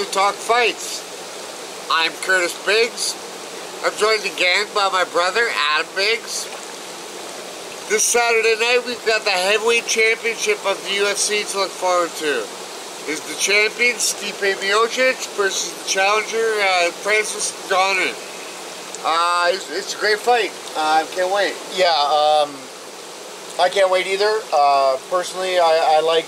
to talk fights. I'm Curtis Biggs. I'm joined again by my brother, Adam Biggs. This Saturday night, we've got the heavyweight championship of the UFC to look forward to. Is the champion, Stipe Miocic, versus the challenger, Francis Ngannou. It's a great fight. I can't wait. Yeah, I can't wait either. Personally, I like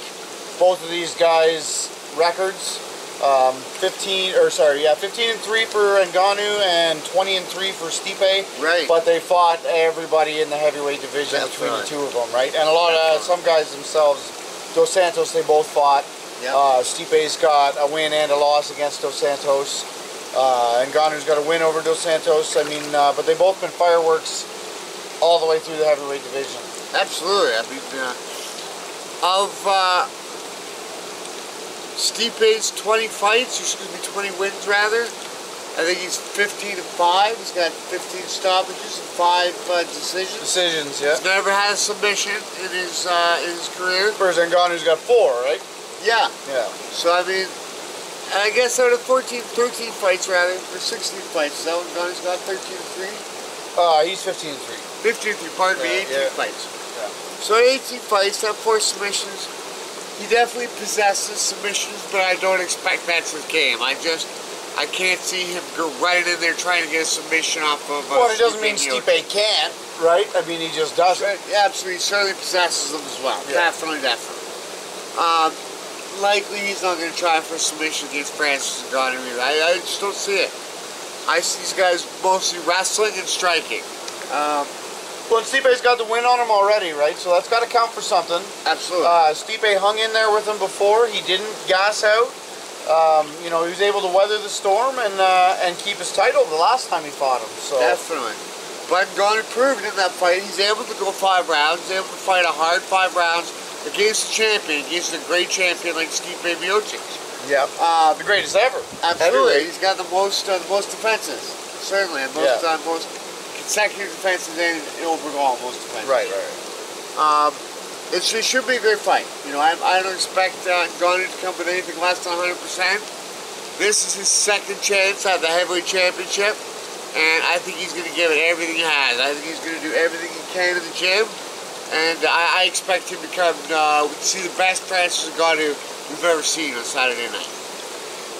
both of these guys' records. 15 and 3 for Ngannou and 20 and 3 for Stipe. Right. But they fought everybody in the heavyweight division between the two of them, right? And a lot of some guys themselves, Dos Santos, they both fought. Yep. Stipe's got a win and a loss against Dos Santos. Ngannou's got a win over Dos Santos. I mean, but they've both been fireworks all the way through the heavyweight division. Absolutely. I mean, Stipe's 20 fights, excuse me, 20 wins rather. I think he's 15 and 5. He's got 15 stoppages and 5 decisions. Decisions, yeah. He's never had a submission in his career. Whereas Ngannou's got 4, right? Yeah. Yeah. So I mean, I guess out of 13 fights rather, or 16 fights, is that what Ngannou's got? 13 and 3? He's 15 and 3. 15 and 3, pardon me, 18 fights. Yeah. So 18 fights, that 4 submissions. He definitely possesses submissions, but I don't expect that's his game. I can't see him go right in there trying to get a submission off of. Well, it doesn't mean Stipe can't, right? I mean, he just doesn't. Yeah, absolutely, he certainly possesses them as well. Yeah. Definitely. Likely he's not going to try for a submission against Francis Ngannou either. I just don't see it. I see these guys mostly wrestling and striking. Well, Stipe's got the win on him already, right? So that's got to count for something. Absolutely. Stipe hung in there with him before. He didn't gas out. You know, he was able to weather the storm and keep his title the last time he fought him. So definitely. But Ngannou proved in that fight he's able to go 5 rounds. He's able to fight a hard 5 rounds against a champion, against a great champion like Stipe Miocic. Yeah. The greatest ever. Absolutely. He's got the most defenses, certainly, and most consecutive defenses and overall most defenses. Right. It should be a great fight. You know, I don't expect Ngannou to come with anything less than 100%. This is his second chance at the heavyweight championship, and I think he's going to give it everything he has. I think he's going to do everything he can in the gym, and I expect him to come see the best Francis Ngannou we've ever seen on Saturday night.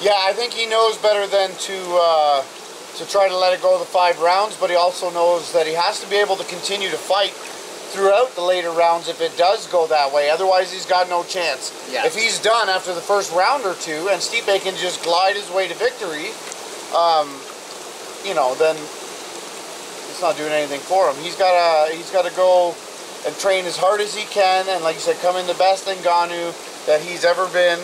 Yeah, I think he knows better than to try to let it go the 5 rounds, but he also knows that he has to be able to continue to fight throughout the later rounds if it does go that way. Otherwise, he's got no chance. Yes. If he's done after the first round or 2 and Stipe can just glide his way to victory, you know, then it's not doing anything for him. He's got to go and train as hard as he can, and like you said, come in the best Ngannou that he's ever been,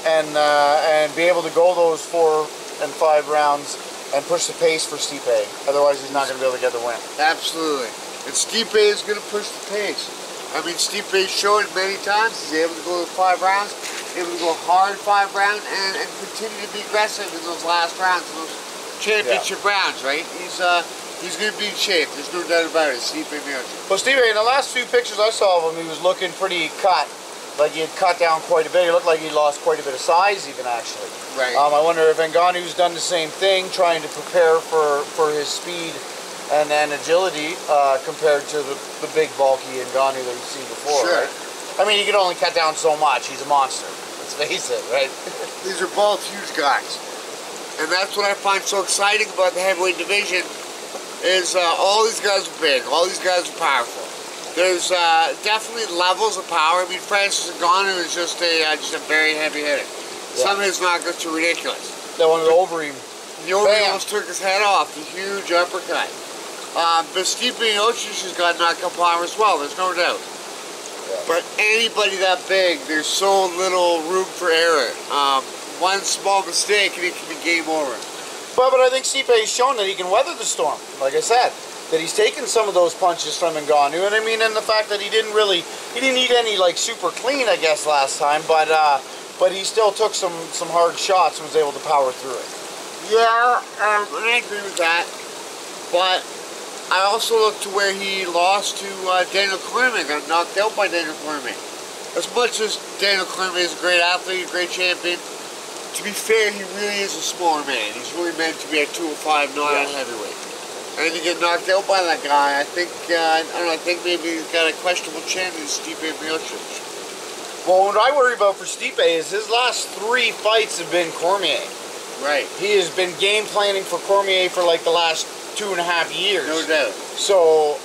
and be able to go those 4 and 5 rounds and push the pace for Stipe. Otherwise, he's not going to be able to get the win. Absolutely. And Stipe is going to push the pace. I mean, Stipe's shown many times he's able to go to 5 rounds, able to go hard 5 rounds, and continue to be aggressive in those last rounds, those championship rounds, right? He's going to be in shape. There's no doubt about it. Stipe Miocic. Well, Stipe, in the last few pictures I saw of him, he was looking pretty cut. Like he had cut down quite a bit. He looked like he lost quite a bit of size even, actually. Right. I wonder if Ngannou's done the same thing, trying to prepare for his speed and agility compared to the big, bulky Ngannou that we've seen before. Sure. Right? I mean, he can only cut down so much. He's a monster. Let's face it, right? These are both huge guys. And that's what I find so exciting about the heavyweight division is all these guys are big. All these guys are powerful. There's definitely levels of power. I mean, Francis Ngannou is just a very heavy hitter. Yeah. Some of his knockouts are ridiculous. That one of the ovary. The ovary almost took his head off. The huge uppercut. But Stipe Miocic has got knockout power as well. There's no doubt. Yeah. But anybody that big, there's so little room for error. One small mistake and it can be game over. But I think Stipe has shown that he can weather the storm. Like I said, that he's taken some of those punches from Ngannou, and I mean, and the fact that he didn't eat any like super clean, I guess, last time, but he still took some hard shots and was able to power through it. Yeah, I agree with that, but I also look to where he lost to Daniel Cormier, got knocked out by Daniel Cormier. As much as Daniel Cormier is a great athlete, a great champion, to be fair, he really is a smaller man. He's really meant to be at 205, not at heavyweight. And to get knocked out by that guy, I think, I don't know, I think maybe he's got a questionable chin in Stipe Miocic. Well, what I worry about for Stipe is his last 3 fights have been Cormier. Right. He has been game planning for Cormier for like the last 2.5 years. No doubt. So,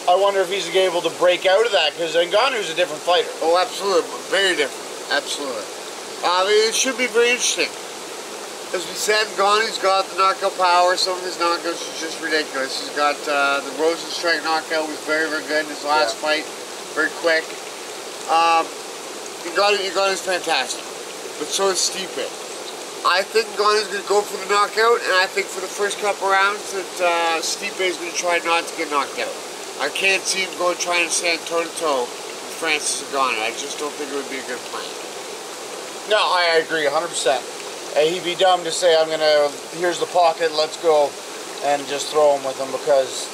I wonder if he's able to break out of that, because Ngannou's a different fighter. Oh, absolutely. Very different. Absolutely. It should be very interesting. As we said, Ngannou's got the knockout power. Some of his knockouts are just ridiculous. He's got the Rosenstrike knockout was very, very good in his last fight. Very quick. Ngannou's fantastic. But so is Stipe. I think Ngannou's going to go for the knockout, and I think for the first couple rounds that Stipe is going to try not to get knocked out. I can't see him going trying to stand toe-to-toe with Francis Ngannou. I just don't think it would be a good plan. No, I agree 100%. He'd be dumb to say, here's the pocket, let's go, and just throw him with him, because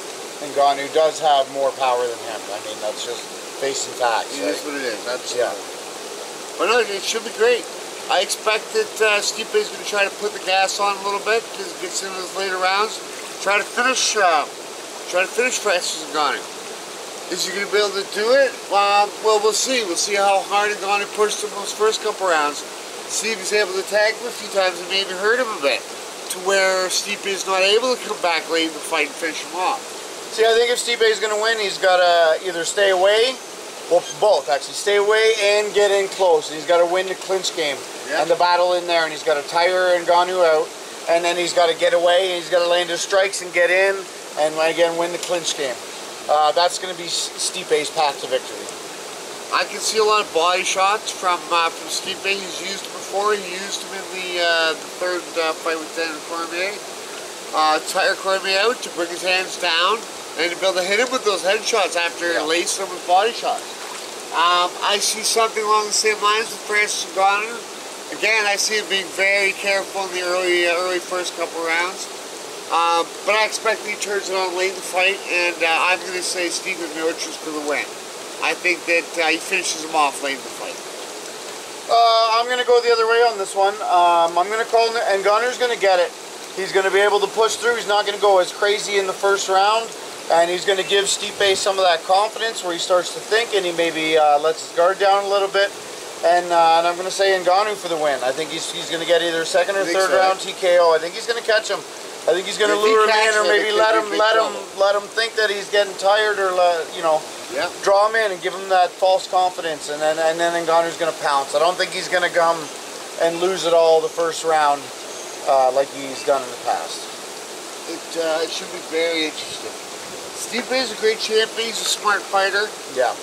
Ngannou does have more power than him. I mean, that's just facing facts. It is what it is, absolutely. Yeah. But no, it should be great. I expect that Stipe is going to try to put the gas on a little bit because he gets into those later rounds. Try to finish Francis Ngannou. Is he going to be able to do it? Well, we'll see. We'll see how hard Ngannou pushed him those first couple rounds. See if he's able to tag him a few times and maybe hurt him a bit, to where Stipe is not able to come back late in the fight and finish him off. See, I think if Stipe is going to win, he's got to either stay away, well, both actually, stay away and get in close. He's got to win the clinch game and the battle in there, and he's got to tire Ngannou out, and then he's got to get away, and he's got to land his strikes and get in, and again win the clinch game. That's going to be Stipe's path to victory. I can see a lot of body shots from Stipe. He's used them before. He used them in the third fight with Daniel Cormier. Tire Cormier out to bring his hands down and to be able to hit him with those headshots after lacing him with body shots. I see something along the same lines with Francis Ngannou. Again, I see him being very careful in the early first couple rounds. But I expect he turns it on late in the fight, and I'm going to say Stipe Miocic is going to win. I think that he finishes him off late in the fight. I'm going to go the other way on this one. I'm going to call Ngannou's going to get it. He's going to be able to push through. He's not going to go as crazy in the first round. And he's going to give Stipe some of that confidence where he starts to think, and he maybe lets his guard down a little bit. And I'm going to say Ngannou for the win. I think he's going to get either second or third round TKO. I think he's going to catch him. I think he's going to lure him in, or maybe let him think that he's getting tired, or draw him in and give him that false confidence, and then Ngannou's going to pounce. I don't think he's going to come and lose it all the first round like he's done in the past. It should be very interesting. Stipe is a great champion. He's a smart fighter. Yeah.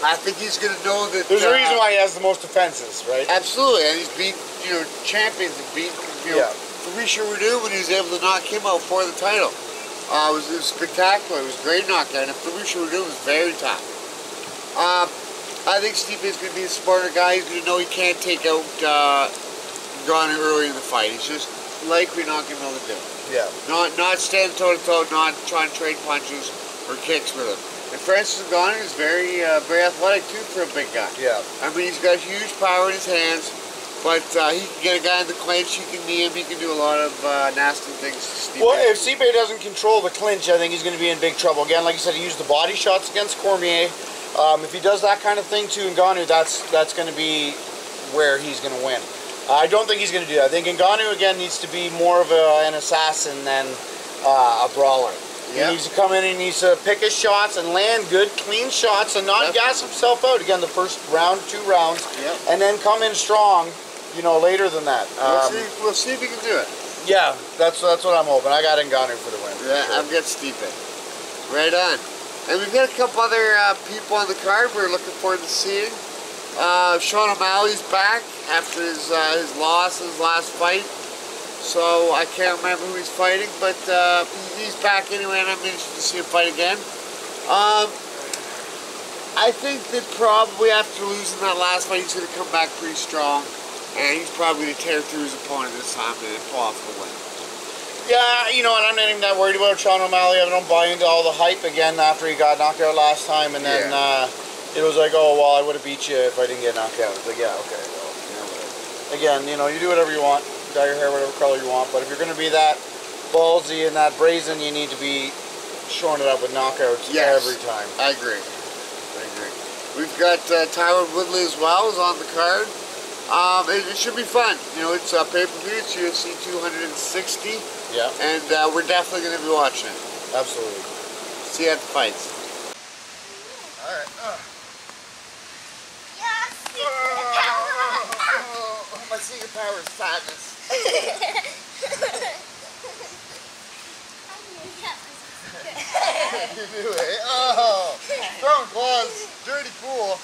I think he's going to know that. There's a reason why he has the most defenses, right? Absolutely, and he's beat champions and beat Fabricio Werdum when he was able to knock him out for the title. It was spectacular. It was a great knockout, and Fabricio Werdum was very tough. I think Stipe is going to be a smarter guy. He's going to know he can't take out Ngannou early in the fight. He's just likely not going to be able to do it. Yeah. Not stand toe to toe, not trying to trade punches or kicks with him. And Francis Ngannou is very athletic too for a big guy. Yeah. I mean, he's got huge power in his hands, but he can get a guy in the clinch. He can knee him. He can do a lot of nasty things to Stipe. Well, if Stipe doesn't control the clinch, I think he's going to be in big trouble. Again, like you said, he used the body shots against Cormier. If he does that kind of thing to Ngannou, that's going to be where he's going to win. I don't think he's going to do that. I think Ngannou, again, needs to be more of an assassin than a brawler. He needs to come in and he needs to pick his shots and land good, clean shots and not gas himself out. Again, the first round, 2 rounds, and then come in strong, later than that. We'll see if he can do it. Yeah, that's what I'm hoping. I got Ngannou for the win. Yeah, I've got Stipe. Right on. And we've got a couple other people on the card we're looking forward to seeing. Sean O'Malley's back after his loss in his last fight. So I can't remember who he's fighting, but he's back anyway, and I'm interested to see him fight again. I think that probably after losing that last fight, he's going to come back pretty strong, and he's probably going to tear through his opponent this time and pull off the win. Yeah, and I'm not even that worried about Sean O'Malley. I don't buy into all the hype again after he got knocked out last time, and then it was like, oh, well, I would have beat you if I didn't get knocked out. It's like, yeah, okay, well, again, you know, you do whatever you want, dye your hair whatever color you want, but if you're going to be that ballsy and that brazen, you need to be showing it up with knockouts every time. I agree. We've got Tyler Woodley as well, is on the card. It should be fun. You know, it's pay-per-view, it's UFC 260. Yeah. And we're definitely going to be watching it. Absolutely. See you at the fights. Alright. My secret power is fatness. You knew it. Oh, throwing claws, dirty pool.